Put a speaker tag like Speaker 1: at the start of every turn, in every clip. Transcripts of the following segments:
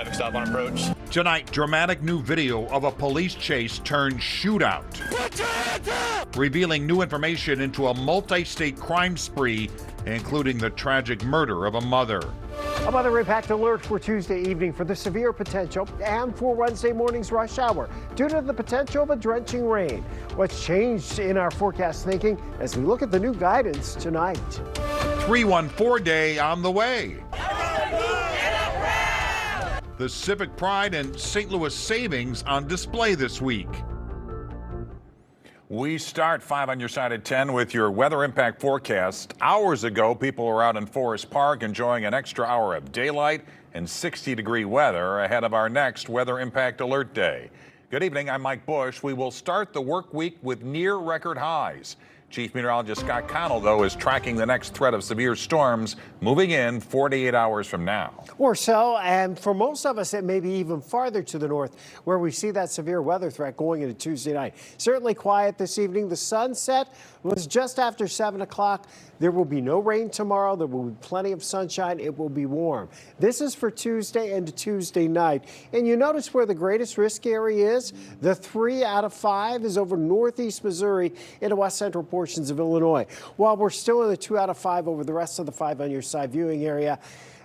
Speaker 1: traffic stop on approach.
Speaker 2: Tonight, dramatic new video of a police chase turned shootout.
Speaker 3: Put your hands up!
Speaker 2: Revealing new information into a multi-state crime spree, including the tragic murder of a mother.
Speaker 4: A weather impact alert for Tuesday evening for the severe potential and for Wednesday morning's rush hour due to the potential of a drenching rain. What's changed in our forecast thinking as we look at the new guidance tonight?
Speaker 2: 314 day on the way. The civic pride and St. Louis savings on display this week.
Speaker 5: We start 5 on your side at 10 with your weather impact forecast. Hours ago, people were out in Forest Park enjoying an extra hour of daylight and 60-degree weather ahead of our next weather impact alert day. Good evening, I'm Mike Bush. We will start the work week with near record highs. Chief Meteorologist Scott Connell, though, is tracking the next threat of severe storms moving in 48 hours from now.
Speaker 4: Or so, and for most of us, it may be even farther to the north where we see that severe weather threat going into Tuesday night. Certainly quiet this evening. The sunset was just after 7 o'clock. There will be no rain tomorrow. There will be plenty of sunshine. It will be warm. This is for Tuesday and Tuesday night. And you notice where the greatest risk area is? The 3 out of 5 is over northeast Missouri into west central portions of Illinois. While we're still in the 2 out of 5 over the rest of the 5 on your side viewing area,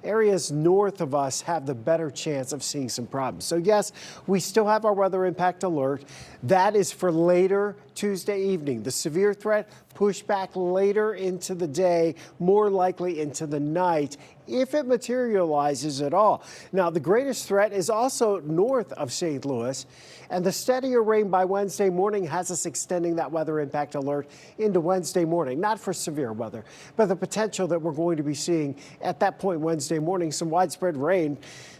Speaker 4: areas north of us have the better chance of seeing some problems. So yes, we still have our weather impact alert. That is for later Tuesday evening. The severe threat pushed back later into the day, more likely into the night, if it materializes at all. Now, the greatest threat is also north of St. Louis, and the steadier rain by Wednesday morning has us extending that weather impact alert into Wednesday morning. Not for severe weather, but the potential that we're going to be seeing at that point Wednesday morning, some widespread rain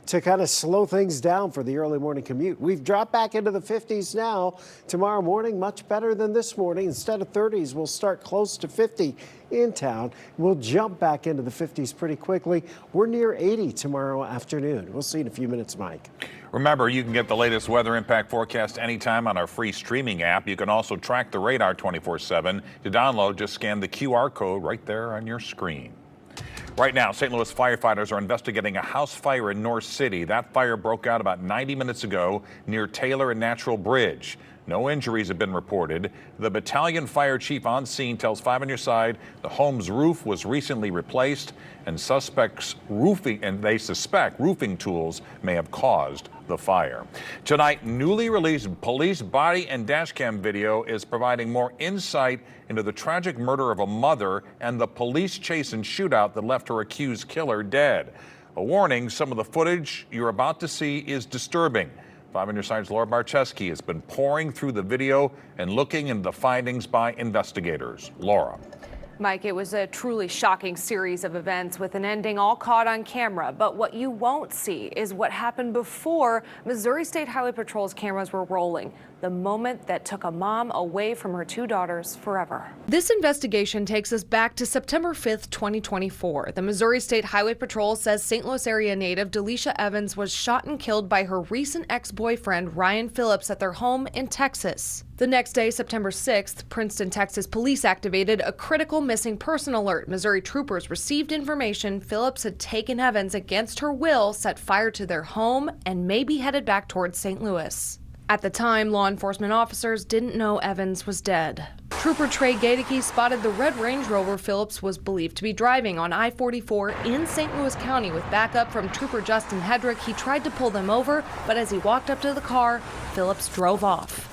Speaker 4: to kind of slow things down for the early morning commute. We've dropped back into the 50s now. Tomorrow morning, much better than this morning. Instead of 30s, we'll start close to 50 in town. We'll jump back into the 50s pretty quickly. We're near 80 tomorrow afternoon. We'll see in a few minutes, Mike.
Speaker 5: Remember, you can get the latest weather impact forecast anytime on our free streaming app. You can also track the radar 24/7. To download, just scan the QR code right there on your screen. Right now, St. Louis firefighters are investigating a house fire in North City. That fire broke out about 90 minutes ago near Taylor and Natural Bridge. No injuries have been reported. The battalion fire chief on scene tells 5 on your side the home's roof was recently replaced and they suspect roofing tools may have caused the fire. Tonight, newly released police body and dash cam video is providing more insight into the tragic murder of a mother and the police chase and shootout that left her accused killer dead. A warning, some of the footage you're about to see is disturbing. 5 on your side's Laura Barczewski has been pouring through the video and looking into the findings by investigators. Laura.
Speaker 6: Mike, it was a truly shocking series of events with an ending all caught on camera. But what you won't see is what happened before Missouri State Highway Patrol's cameras were rolling. The moment that took a mom away from her 2 daughters forever. This investigation takes us back to September 5th, 2024. The Missouri State Highway Patrol says St. Louis area native Delisha Evans was shot and killed by her recent ex-boyfriend Ryan Phillips at their home in Texas. The next day, September 6th, Princeton, Texas police activated a critical missing person alert. Missouri troopers received information Phillips had taken Evans against her will, set fire to their home, and may be headed back towards St. Louis. At the time, law enforcement officers didn't know Evans was dead. Trooper Trey Gadeke spotted the red Range Rover Phillips was believed to be driving on I-44 in St. Louis County with backup from Trooper Justin Hedrick. He tried to pull them over, but as he walked up to the car, Phillips drove off.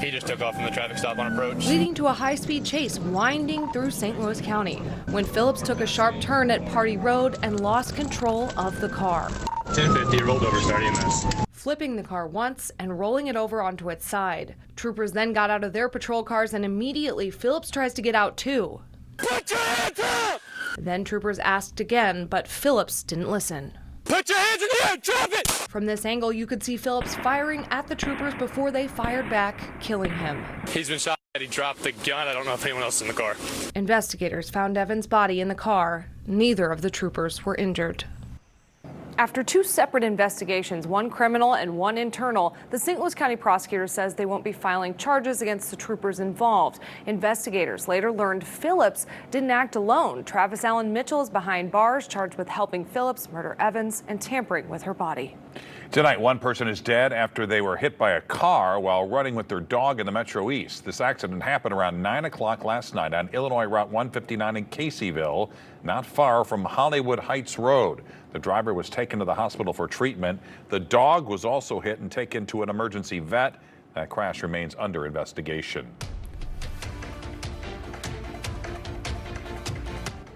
Speaker 1: He just took off from the traffic stop on approach.
Speaker 6: Leading to a high-speed chase winding through St. Louis County when Phillips took a sharp turn at Party Road and lost control of the car.
Speaker 1: 1050 rolled over starting this.
Speaker 6: Flipping the car once and rolling it over onto its side. Troopers then got out of their patrol cars and immediately Phillips tries to get out too.
Speaker 3: Put your hands up!
Speaker 6: Then troopers asked again, but Phillips didn't listen.
Speaker 3: Put your hands in the air, drop it!
Speaker 6: From this angle, you could see Phillips firing at the troopers before they fired back, killing him.
Speaker 1: He's been shot. He dropped the gun. I don't know if anyone else is in the car.
Speaker 6: Investigators found Evans' body in the car. Neither of the troopers were injured. After two separate investigations, one criminal and one internal, the St. Louis County prosecutor says they won't be filing charges against the troopers involved. Investigators later learned Phillips didn't act alone. Travis Allen Mitchell is behind bars, charged with helping Phillips murder Evans and tampering with her body.
Speaker 5: Tonight, one person is dead after they were hit by a car while running with their dog in the Metro East. This accident happened around 9 o'clock last night on Illinois Route 159 in Caseyville, not far from Hollywood Heights Road. The driver was taken to the hospital for treatment. The dog was also hit and taken to an emergency vet. That crash remains under investigation.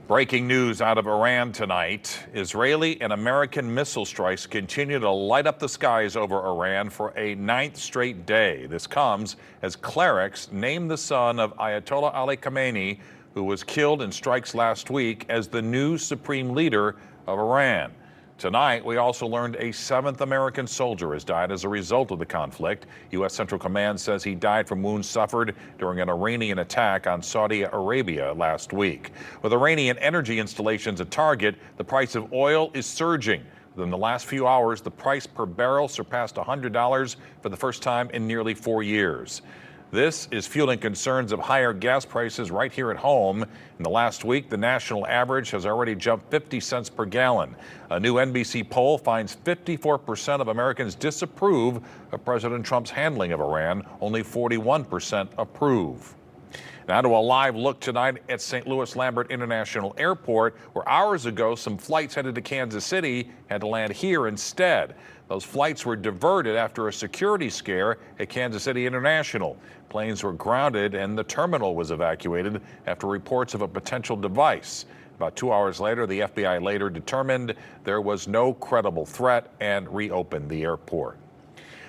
Speaker 5: Breaking news out of Iran tonight. Israeli and American missile strikes continue to light up the skies over Iran for a 9th straight day. This comes as clerics named the son of Ayatollah Ali Khamenei, who was killed in strikes last week, as the new supreme leader of Iran. Tonight, we also learned a 7th American soldier has died as a result of the conflict. U.S. Central Command says he died from wounds suffered during an Iranian attack on Saudi Arabia last week. With Iranian energy installations a target, the price of oil is surging. Within the last few hours, the price per barrel surpassed $100 for the first time in nearly 4 years. This is fueling concerns of higher gas prices right here at home. In the last week, the national average has already jumped 50 cents per gallon. A new NBC poll finds 54% of Americans disapprove of President Trump's handling of Iran. Only 41% approve. Now to a live look tonight at St. Louis Lambert International Airport, where hours ago some flights headed to Kansas City had to land here instead. Those flights were diverted after a security scare at Kansas City International. Planes were grounded and the terminal was evacuated after reports of a potential device. About 2 hours later, the FBI later determined there was no credible threat and reopened the airport.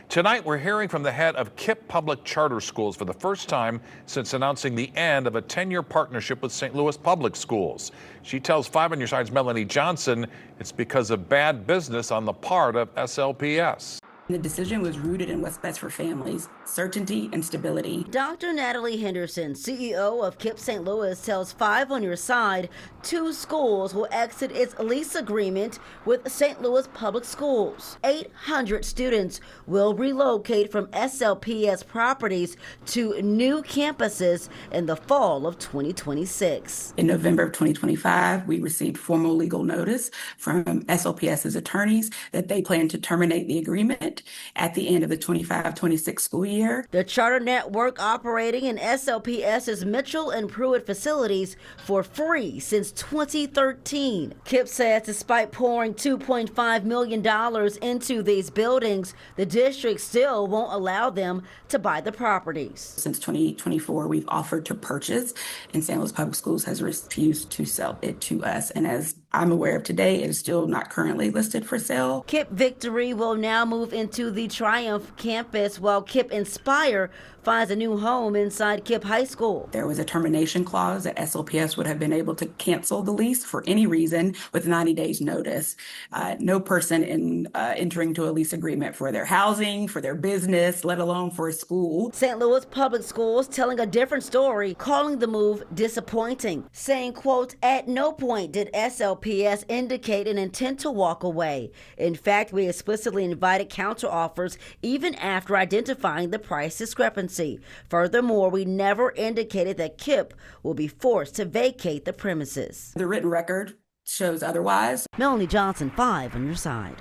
Speaker 5: Tonight, we're hearing from the head of KIPP Public Charter Schools for the first time since announcing the end of a 10-year partnership with St. Louis Public Schools. She tells 5 on Your Side's Melanie Johnson it's because of bad business on the part of SLPS.
Speaker 7: The decision was rooted in what's best for families, certainty and stability.
Speaker 8: Dr. Natalie Henderson, CEO of KIPP St. Louis, tells 5 on Your Side 2 schools will exit its lease agreement with St. Louis Public Schools. 800 students will relocate from SLPS properties to new campuses in the fall of 2026.
Speaker 7: In November of 2025, we received formal legal notice from SLPS's attorneys that they plan to terminate the agreement at the end of the 25-26 school year.
Speaker 8: The charter network operating in SLPS's Mitchell and Pruitt facilities for free since 2013. KIPP says despite pouring $2.5 million into these buildings, the district still won't allow them to buy the properties.
Speaker 7: Since 2024, we've offered to purchase, and St. Louis Public Schools has refused to sell it to us. And as I'm aware of today, it is still not currently listed for sale.
Speaker 8: KIPP Victory will now move into the Triumph campus, while KIPP Inspire finds a new home inside KIPP High School.
Speaker 7: There was a termination clause that SLPS would have been able to cancel the lease for any reason with 90 days notice. No person entering into a lease agreement for their housing, for their business, let alone for a school.
Speaker 8: St. Louis Public Schools telling a different story, calling the move disappointing, saying, quote, "At no point did SLPS indicate an intent to walk away. In fact, we explicitly invited counteroffers even after identifying the price discrepancy. Furthermore, we never indicated that KIPP will be forced to vacate the premises."
Speaker 7: The written record shows otherwise.
Speaker 8: Melanie Johnson, 5 on Your Side.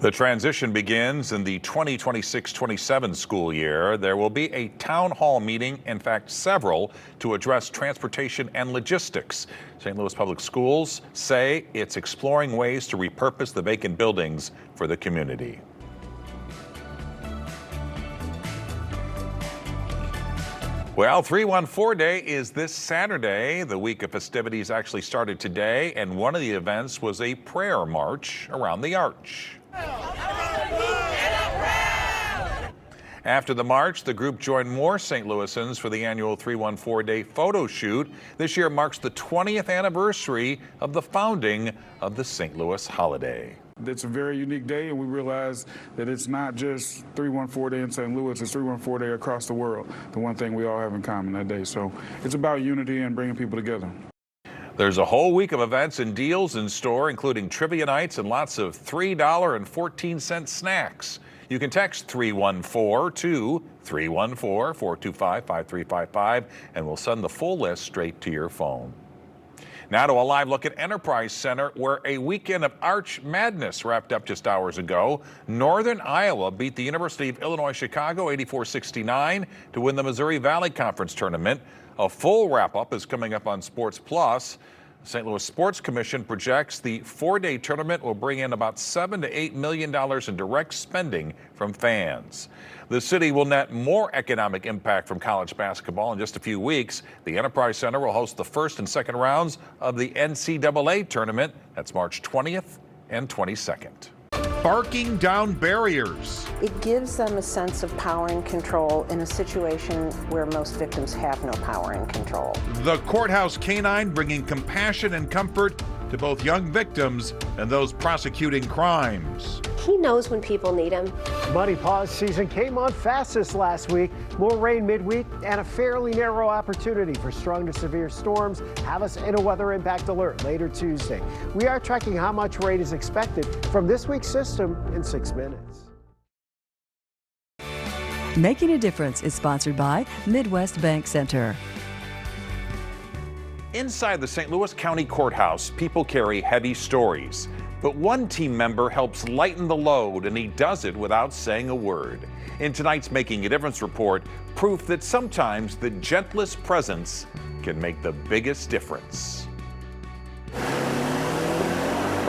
Speaker 5: The transition begins in the 2026-27 school year. There will be a town hall meeting, in fact, several, to address transportation and logistics. St. Louis Public Schools say it's exploring ways to repurpose the vacant buildings for the community. Well, 314 Day is this Saturday. The week of festivities actually started today, and one of the events was a prayer march around the arch. After the march, the group joined more St. Louisans for the annual 314 Day photo shoot. This year marks the 20th anniversary of the founding of the St. Louis holiday.
Speaker 9: It's a very unique day, and we realize that it's not just 314 Day in St. Louis, it's 314 Day across the world, the one thing we all have in common that day. So it's about unity and bringing people together.
Speaker 5: There's a whole week of events and deals in store, including trivia nights and lots of $3.14 snacks. You can text 314-425-5355, and we'll send the full list straight to your phone. Now to a live look at Enterprise Center, where a weekend of Arch Madness wrapped up just hours ago. Northern Iowa beat the University of Illinois Chicago 84-69 to win the Missouri Valley Conference tournament. A full wrap-up is coming up on Sports Plus. The St. Louis Sports Commission projects the four-day tournament will bring in about $7 to $8 million in direct spending from fans. The city will net more economic impact from college basketball in just a few weeks. The Enterprise Center will host the first and second rounds of the NCAA tournament. That's March 20th and 22nd.
Speaker 2: Barking down barriers.
Speaker 10: It gives them a sense of power and control in a situation where most victims have no power and control.
Speaker 2: The courthouse canine bringing compassion and comfort to both young victims and those prosecuting crimes.
Speaker 11: He knows when people need him.
Speaker 4: Muddy Paws season came on fastest last week. More rain midweek and a fairly narrow opportunity for strong to severe storms have us in a weather impact alert later Tuesday. We are tracking how much rain is expected from this week's system in 6 minutes.
Speaker 12: Making a Difference is sponsored by Midwest Bank Center.
Speaker 5: Inside the St. Louis County Courthouse, people carry heavy stories. But one team member helps lighten the load, and he does it without saying a word. In tonight's Making a Difference report, proof that sometimes the gentlest presence can make the biggest difference.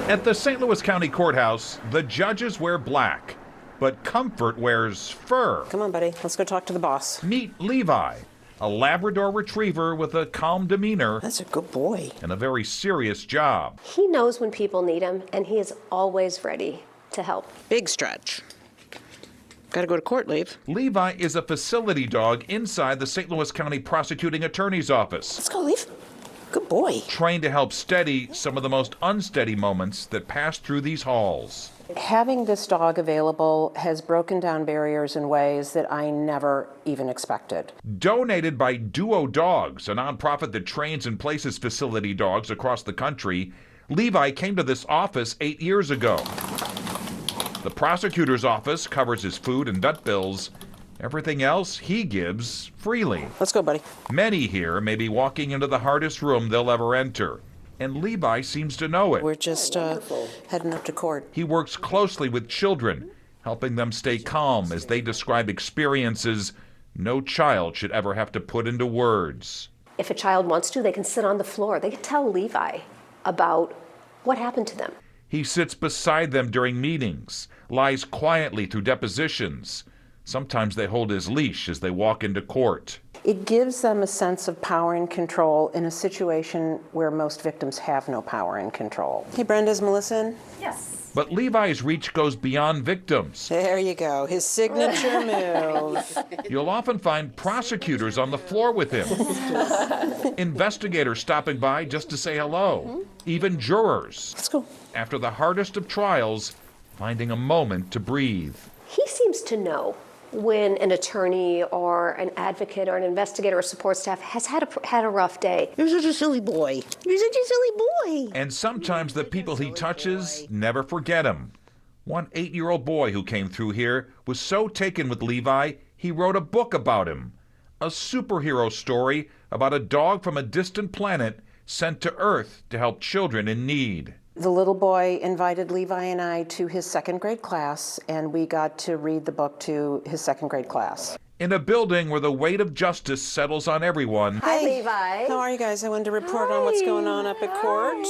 Speaker 2: At the St. Louis County Courthouse, the judges wear black, but Comfort wears fur.
Speaker 10: Come on, buddy. Let's go talk to the boss.
Speaker 2: Meet Levi, a Labrador retriever with a calm demeanor.
Speaker 10: That's a good boy.
Speaker 2: And a very serious job.
Speaker 11: He knows when people need him, and he is always ready to help.
Speaker 10: Big stretch. Got to go to court, Leave.
Speaker 2: Levi is a facility dog inside the St. Louis County Prosecuting Attorney's Office.
Speaker 10: Let's go, Leave. Good boy.
Speaker 2: Trained to help steady some of the most unsteady moments that pass through these halls.
Speaker 10: Having this dog available has broken down barriers in ways that I never even expected.
Speaker 2: Donated by Duo Dogs, a nonprofit that trains and places facility dogs across the country, Levi came to this office 8 years ago. The prosecutor's office covers his food and vet bills. Everything else he gives freely.
Speaker 10: Let's go, buddy.
Speaker 2: Many here may be walking into the hardest room they'll ever enter. And Levi seems to know it.
Speaker 10: We're just heading up to court.
Speaker 2: He works closely with children, helping them stay calm as they describe experiences no child should ever have to put into words.
Speaker 11: If a child wants to, they can sit on the floor. They can tell Levi about what happened to them.
Speaker 2: He sits beside them during meetings, lies quietly through depositions. Sometimes they hold his leash as they walk into court.
Speaker 10: It gives them a sense of power and control in a situation where most victims have no power and control. Hey, Brenda, is Melissa in?
Speaker 11: Yes.
Speaker 2: But Levi's reach goes beyond victims.
Speaker 10: There you go, his signature move.
Speaker 2: You'll often find prosecutors on the floor with him. Investigators stopping by just to say hello. Even jurors.
Speaker 10: Let's go.
Speaker 2: After the hardest of trials, finding a moment to breathe.
Speaker 11: He seems to know when an attorney or an advocate or an investigator or support staff has had a rough day.
Speaker 8: You're such a silly boy. You're such a silly boy.
Speaker 2: And sometimes the people he touches never forget him. One 8-year-old boy who came through here was so taken with Levi, he wrote a book about him. A superhero story about a dog from a distant planet sent to Earth to help children in need.
Speaker 10: The little boy invited Levi and I to his second grade class, and we got to read the book to his second grade class.
Speaker 2: In a building where the weight of justice settles on everyone.
Speaker 11: Hi, Levi.
Speaker 10: How are you guys? I wanted to report on what's going on up at court.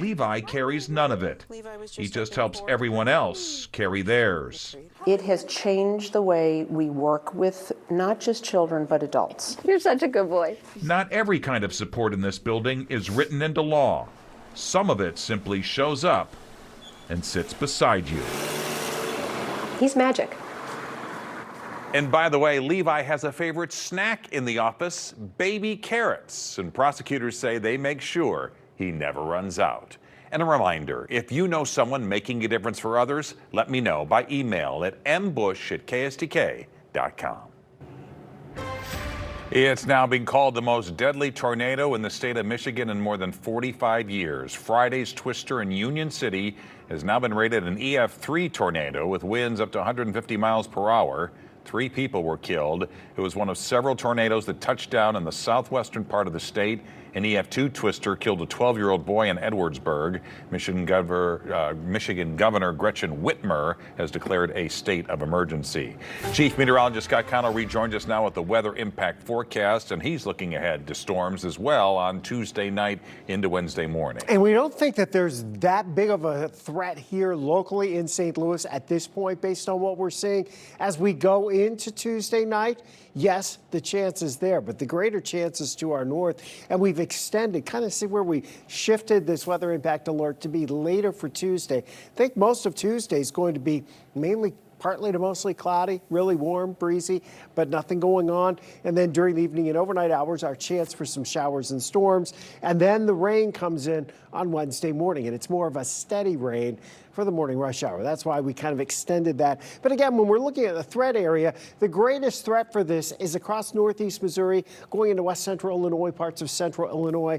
Speaker 2: Levi carries none of it. He just helps everyone else carry theirs.
Speaker 10: It has changed the way we work with not just children, but adults.
Speaker 11: You're such a good boy.
Speaker 2: Not every kind of support in this building is written into law. Some of it simply shows up and sits beside you.
Speaker 11: He's magic.
Speaker 5: And by the way, Levi has a favorite snack in the office, baby carrots. And prosecutors say they make sure he never runs out. And a reminder, if you know someone making a difference for others, let me know by email at mbush@ksdk.com. It's now being called the most deadly tornado in the state of Michigan in more than 45 years. Friday's twister in Union City has now been rated an EF3 tornado with winds up to 150 miles per hour. 3 people were killed. It was one of several tornadoes that touched down in the southwestern part of the state. An EF2 twister killed a 12-year-old boy in Edwardsburg. Michigan Governor Gretchen Whitmer has declared a state of emergency. Chief Meteorologist Scott Connell rejoins us now with the weather impact forecast, and he's looking ahead to storms as well on Tuesday night into Wednesday morning.
Speaker 4: And we don't think that there's that big of a threat here locally in St. Louis at this point based on what we're seeing. As we go into Tuesday night, yes, the chance is there, but the greater chance is to our north, and we've extended, kind of see where we shifted this weather impact alert to be later for Tuesday. I think most of Tuesday is going to be mainly partly to mostly cloudy, really warm, breezy, but nothing going on. And then during the evening and overnight hours, our chance for some showers and storms. And then the rain comes in on Wednesday morning, and it's more of a steady rain for the morning rush hour. That's why we kind of extended that. But again, when we're looking at the threat area, the greatest threat for this is across northeast Missouri, going into west central Illinois, parts of central Illinois.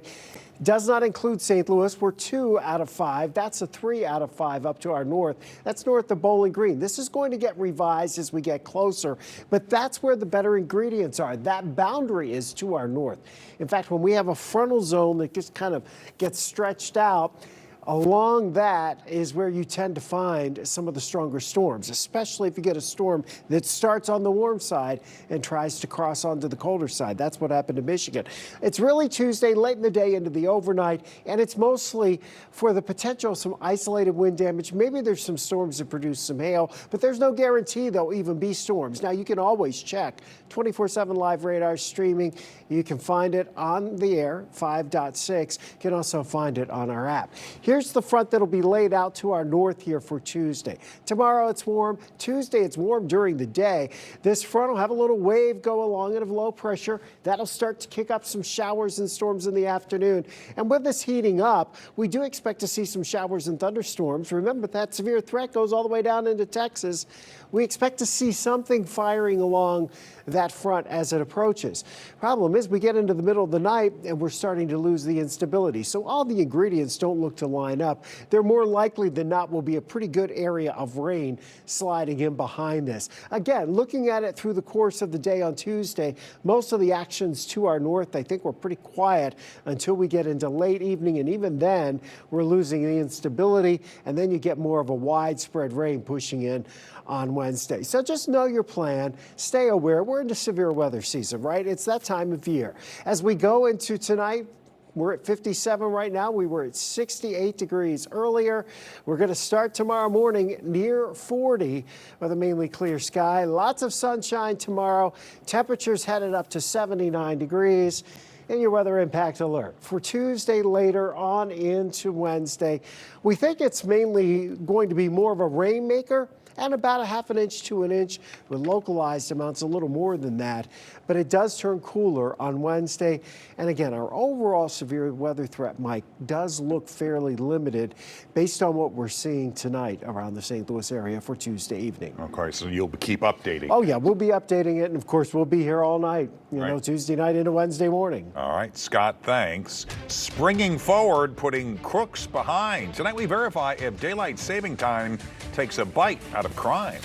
Speaker 4: Does not include St. Louis. We're 2 out of 5. That's a 3 out of 5 up to our north. That's north of Bowling Green. This is going to get revised as we get closer, but that's where the better ingredients are. That boundary is to our north. In fact, when we have a frontal zone that just kind of gets stretched out, along that is where you tend to find some of the stronger storms, especially if you get a storm that starts on the warm side and tries to cross onto the colder side. That's what happened to Michigan. It's really Tuesday, late in the day into the overnight, and it's mostly for the potential of some isolated wind damage. Maybe there's some storms that produce some hail, but there's no guarantee there'll even be storms. Now, you can always check 24/7 live radar streaming. You can find it on the air, 5.6. You can also find it on our app. Here's the front that'll be laid out to our north here for Tuesday. Tomorrow it's warm. Tuesday it's warm during the day. This front will have a little wave go along it of low pressure. That'll start to kick up some showers and storms in the afternoon. And with this heating up, we do expect to see some showers and thunderstorms. Remember, that severe threat goes all the way down into Texas. We expect to see something firing along that front as it approaches. Problem is, we get into the middle of the night and we're starting to lose the instability. So all the ingredients don't look to line up. There more likely than not will be a pretty good area of rain sliding in behind this. Again, looking at it through the course of the day on Tuesday, most of the actions to our north, I think, were pretty quiet until we get into late evening. And even then, we're losing the instability. And then you get more of a widespread rain pushing in on Wednesday. So just know your plan. Stay aware. We're into severe weather season, right? It's that time of year. As we go into tonight, we're at 57 right now. We were at 68 degrees earlier. We're going to start tomorrow morning near 40 with a mainly clear sky. Lots of sunshine tomorrow. Temperatures headed up to 79 degrees. In your weather impact alert for Tuesday later on into Wednesday, we think it's mainly going to be more of a rainmaker and about a half an inch to an inch with localized amounts a little more than that. But it does turn cooler on Wednesday. And again, our overall severe weather threat, Mike, does look fairly limited based on what we're seeing tonight around the St. Louis area for Tuesday evening.
Speaker 5: Okay, so you'll keep updating.
Speaker 4: Oh, yeah, we'll be updating it. And of course, we'll be here all night, you know, Tuesday night into Wednesday morning.
Speaker 5: All right, Scott, thanks. Springing forward, putting crooks behind. Tonight we verify if daylight saving time takes a bite out of crime.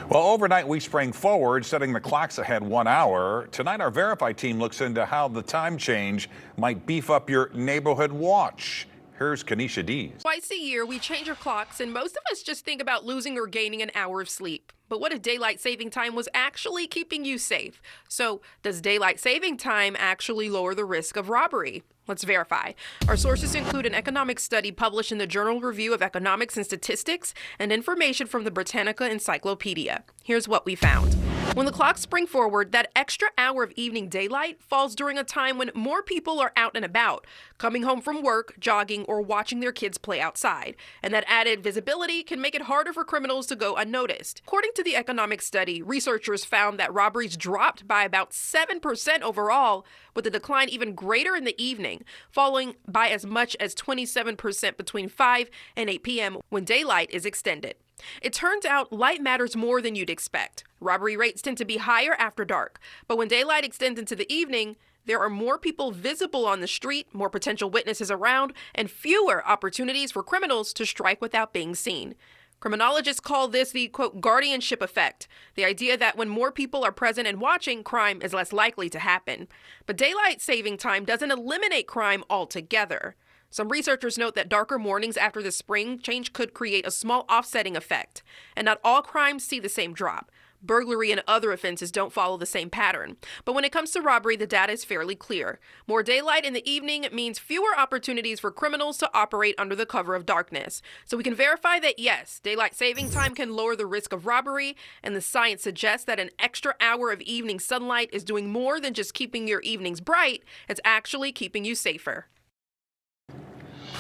Speaker 5: Well, overnight we sprang forward, setting the clocks ahead 1 hour. Tonight our Verify team looks into how the time change might beef up your neighborhood watch. Here's Kanisha Dees.
Speaker 13: Twice a year, we change our clocks, and most of us just think about losing or gaining an hour of sleep. But what if daylight saving time was actually keeping you safe? So, does daylight saving time actually lower the risk of robbery? Let's verify. Our sources include an economic study published in the Journal Review of Economics and Statistics and information from the Britannica Encyclopedia. Here's what we found. When the clocks spring forward, that extra hour of evening daylight falls during a time when more people are out and about, coming home from work, jogging, or watching their kids play outside. And that added visibility can make it harder for criminals to go unnoticed. According to the economic study, researchers found that robberies dropped by about 7% overall, with the decline even greater in the evening, falling by as much as 27% between 5 and 8 p.m. when daylight is extended. It turns out light matters more than you'd expect. Robbery rates tend to be higher after dark, but when daylight extends into the evening, there are more people visible on the street, more potential witnesses around, and fewer opportunities for criminals to strike without being seen. Criminologists call this the, quote, guardianship effect, the idea that when more people are present and watching, crime is less likely to happen. But daylight saving time doesn't eliminate crime altogether. Some researchers note that darker mornings after the spring change could create a small offsetting effect, and not all crimes see the same drop. Burglary and other offenses don't follow the same pattern. But when it comes to robbery, the data is fairly clear. More daylight in the evening means fewer opportunities for criminals to operate under the cover of darkness. So we can verify that, yes, daylight saving time can lower the risk of robbery, and the science suggests that an extra hour of evening sunlight is doing more than just keeping your evenings bright. It's actually keeping you safer.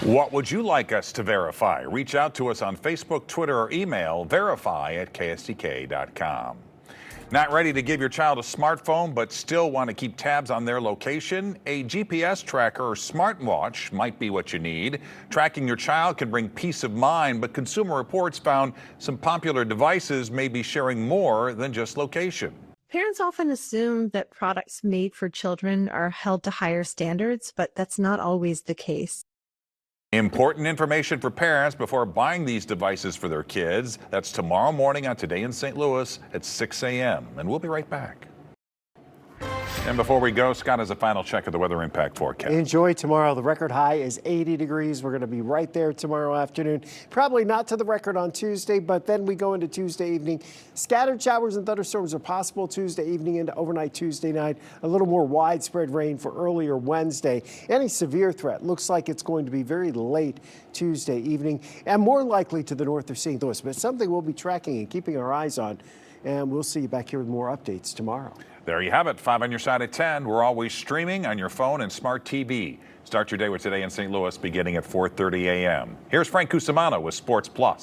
Speaker 5: What would you like us to verify? Reach out to us on Facebook, Twitter, or email verify@ksdk.com. Not ready to give your child a smartphone but still want to keep tabs on their location? A GPS tracker or smartwatch might be what you need. Tracking your child can bring peace of mind, but Consumer Reports found some popular devices may be sharing more than just location.
Speaker 14: Parents often assume that products made for children are held to higher standards, but that's not always the case.
Speaker 5: Important information for parents before buying these devices for their kids. That's tomorrow morning on Today in St. Louis at 6 a.m. And we'll be right back. And before we go, Scott has a final check of the weather impact forecast.
Speaker 4: Enjoy tomorrow. The record high is 80 degrees. We're going to be right there tomorrow afternoon. Probably not to the record on Tuesday, but then we go into Tuesday evening. Scattered showers and thunderstorms are possible Tuesday evening into overnight Tuesday night. A little more widespread rain for earlier Wednesday. Any severe threat looks like it's going to be very late Tuesday evening and more likely to the north of St. Louis, but something we'll be tracking and keeping our eyes on. And we'll see you back here with more updates tomorrow.
Speaker 5: There you have it, 5 on your side at 10. We're always streaming on your phone and smart TV. Start your day with Today in St. Louis beginning at 4:30 a.m. Here's Frank Cusimano with Sports Plus.